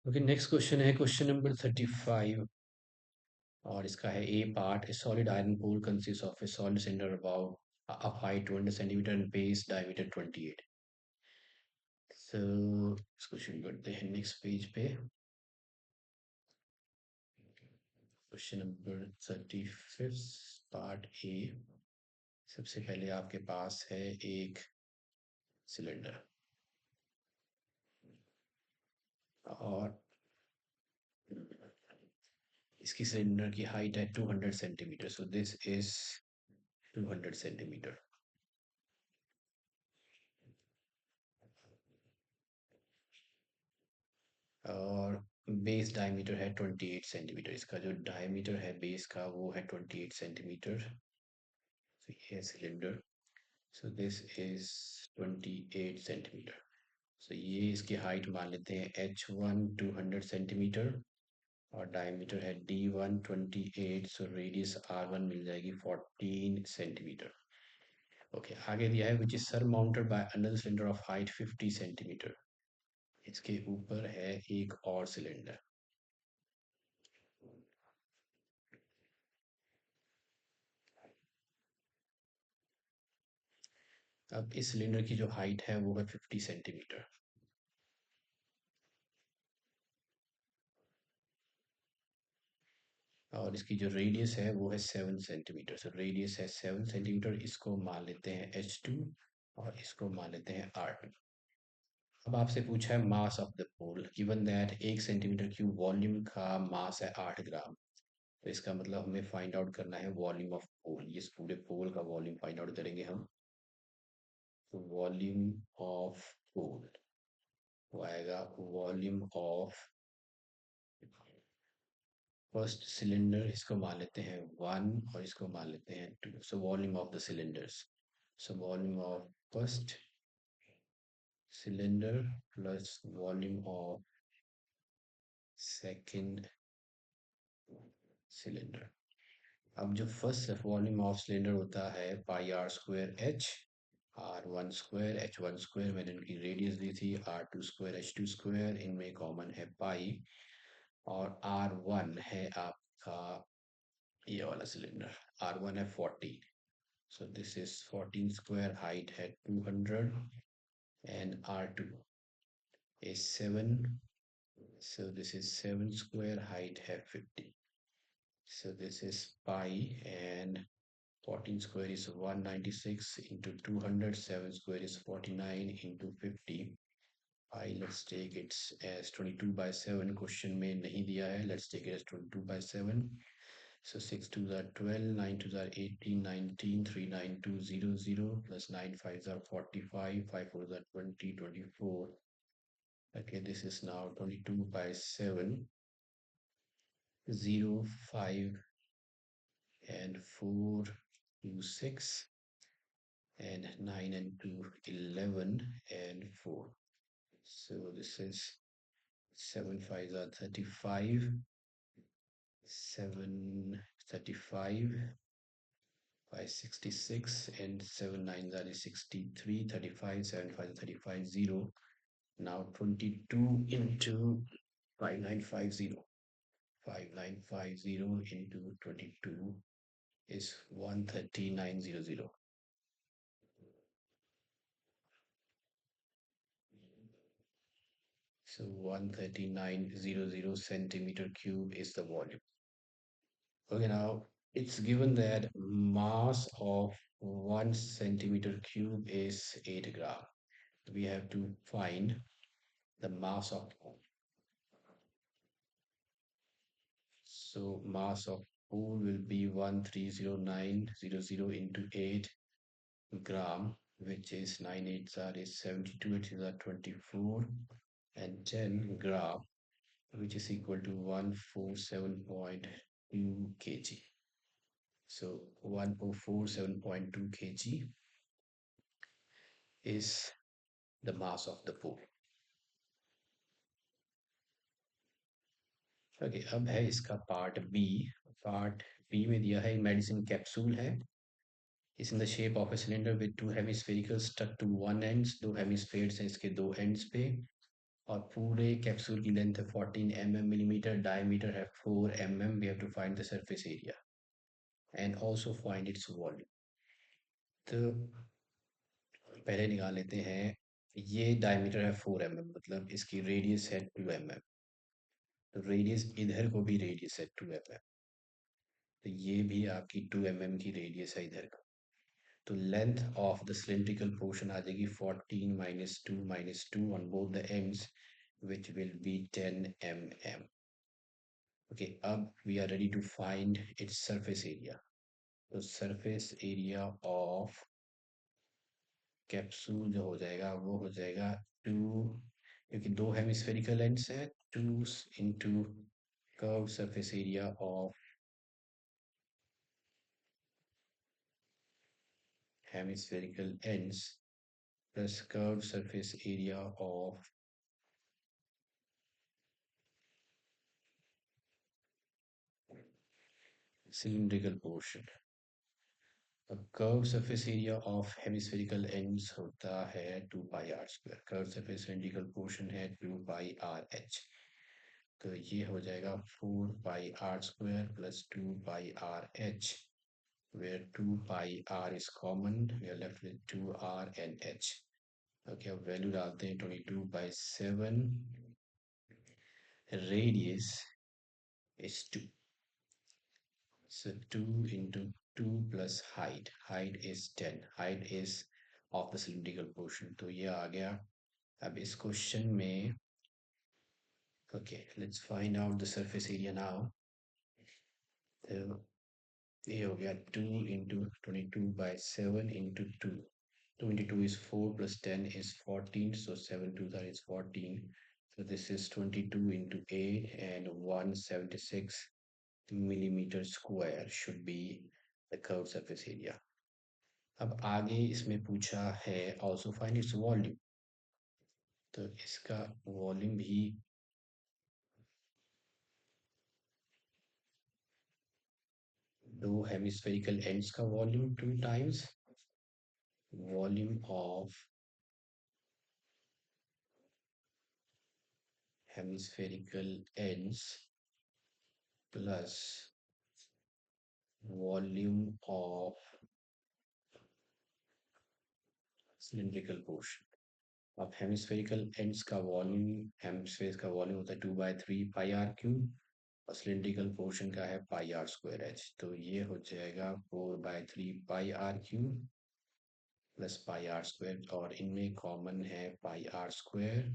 Okay, next question है question number 35। और इसका है a part A solid iron pole consist of a solid cylinder about of height 20 centimeter and base diameter 28। So इसको शुरू करते हैं नेक्स्ट पेज पे। Question number 35 part A. सबसे पहले आपके पास है एक सिलेंडर और इसकी सिलेंडर की हाइट है 200 centimetre. So this is 200 centimetre और बेस डायमीटर है 28 सेंटीमीटर। इसका जो डायमीटर है बेस का वो है 28 सेंटीमीटर। तो ये है cylinder. So this is 28 centimetre. So ये इसकी हाइट मान लेते हैं h1 200 सेंटीमीटर और डायमीटर है d1 28। सो रेडियस r1 मिल जाएगी 14 सेंटीमीटर। ओके, आगे दिया है which is sir mounted by another cylinder of height 50 centimetre. इसके ऊपर है एक और सिलेंडर। अब इस सिलेंडर की जो हाइट है वो है 50 सेंटीमीटर और इसकी जो रेडियस है वो है 7 सेंटीमीटर। सो रेडियस है 7 सेंटीमीटर। इसको मान लेते हैं h2 और इसको मान लेते हैं r2। अब आपसे पूछा है mass of the pole given that 1 centimetre cube volume का मास है 8 ग्राम। तो इसका मतलब हमें फाइंड आउट करना है वॉल्यूम ऑफ पोल। इस पूरे पोल का वॉल्यूम फाइंड आउट करेंगे हम। तो वॉल्यूम ऑफ पोल वो आएगा वॉल्यूम ऑफ फर्स्ट सिलेंडर। इसको मान लेते हैं 1 और इसको मान लेते हैं 2। So volume of the cylinders. So volume of first cylinder plus volume of second cylinder. अब जो फर्स्ट वॉल्यूम ऑफ सिलेंडर होता है pi r square h. r1 square h1 square मैंने उनकी रेडियस दी थी। r2 स्क्वायर h2 स्क्वायर इनमें common है पाई और r1 है आपका ये वाला सिलेंडर। r1 है 14। So this is 14 square, height at 200 and R2 is 7. So this is 7 square, height at 50. So this is pi and 14 square is 196 into 200. 7 square is 49 into 50. Pi, let's take it as 22 by 7. Question में नहीं दिया है. Let's take it as 22 by 7. So 6 2s are 12, 9 2s are 18, 19, 3 9 2 0 0 plus 9 5s are 45, 5 4s are 20, 24. Okay, this is now 22 by 7, 0, 5 and 4, 2, 6 and 9 and 2, 11 and 4. So this is 7 5s are 35, 7 35. 566 and 7 9 that is 63, 35, 7 5 35 0. Now 22 into 5950. 5950 into 22 is 13900. So 13900 centimeter cube is the volume. Okay, now it's given that mass of 1 centimeter cube is 8 gram. We have to find the mass of, so mass of pool will be 130,900 into 8 gram, which is 9 8s is 72, 8 is 24 and 10 gram, which is equal to 147.2 kg. So 1047.2 kg is the mass of the pool. Okay, अब है इसका part B. Part B में दिया है medicine capsule है। is in the shape of a cylinder with two hemispherical stuck to one ends. दो hemispheres हैं इसके दो एंड्स पे और पूरे कैप्सूल की लेंथ है 14 मिलीमीटर, डायमीटर है 4 we have to find the surface area and also find its volume. तो पहले निकाल लेते हैं। ये डायमीटर है 4 मतलब इसकी रेडियस है 2 तो रेडियस इधर को भी रेडियस है 2 तो ये भी आपकी 2 की रेडियस है इधर का। तो length of the cylindrical portion आ जाएगी 14 minus two on both the ends which will be 10 Okay, अब we are ready to find its surface area. तो surface area of कैप्सूल जो हो जाएगा वो हो जाएगा 2, क्योंकि दो हेमिस्फेरिकल एंड्स है, 2 into curve surface area of hemispherical ends plus curve surface area of cylindrical portion। अब curve surface area of hemispherical ends होता है 2 पाई r square, curve surface cylindrical portion है 2 पाई r h। तो ये हो जाएगा 4 पाई r square plus 2 pi r h, where 2 pi r is common, we are left with 2r and h। Okay, अब value डालते हैं 22/7, radius is 2, so 2 into 2 plus height is 10, height is of the cylindrical portion। तो ये आ गया। अब इस question में okay, let's find out the surface area now. तो ये हो गया 2 into 22/7 into 2। 22 is 4 plus 10 is 14, so 7 2 that is 14. So this is 22 into 8 and 176 millimeter square should be the curved surface area। अब आगे इसमें पूछा है also find its volume। तो इसका वॉल्यूम भी दो हेमिस्फेरिकल एंड्स का volume 2 times volume of hemispherical ends plus volume of cylindrical portion. अब हेमिस्फेरिकल एंड्स का वॉल्यूम, हेमिस्फेयर का वॉल्यूम होता है 2/3 पाई r क्यूब और सिलिंड्रिकल पोर्शन का है पाई r स्क्वायर h। तो ये हो जाएगा 4/3 pi r cube plus pi r square, और इनमें कॉमन है pi r square.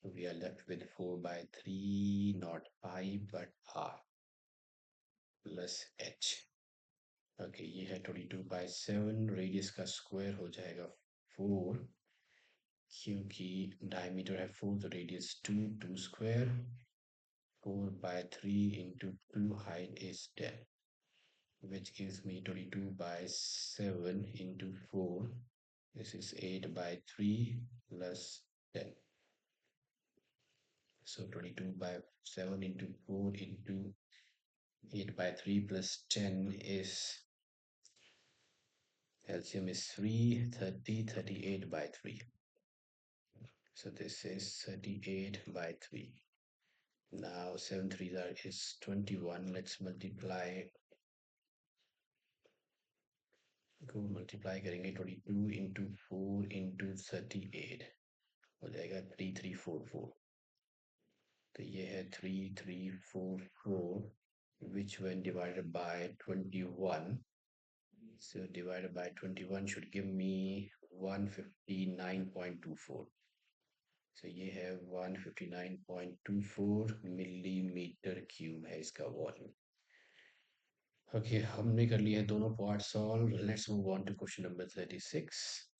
We are left with 4/3 not pi but r plus h। Okay, ये है 22/7, रेडियस का स्क्वायर हो जाएगा 4, क्योंकि डायमीटर है 4 तो radius 2, 2 square 4/3 into 2, height is 10, which gives me 22/7 into 4, this is 8/3 plus 10, so 22/7 into 4 into 8/3 plus 10 is LCM is 3, 30, 38/3, so this is 38/3। Now 7 3 is 21, let's multiply, को multiply करेंगे 22 इंटू 4 इंटू 38 हो जाएगा 3344। तो ये है 3344 which when divided by 21, so divided by 21 should give me 159.24। so ये है 159.24 millimetre cube है इसका वॉल्यूम। ओके, हमने कर लिए हैं दोनों part solve. Let's move on to question number 36।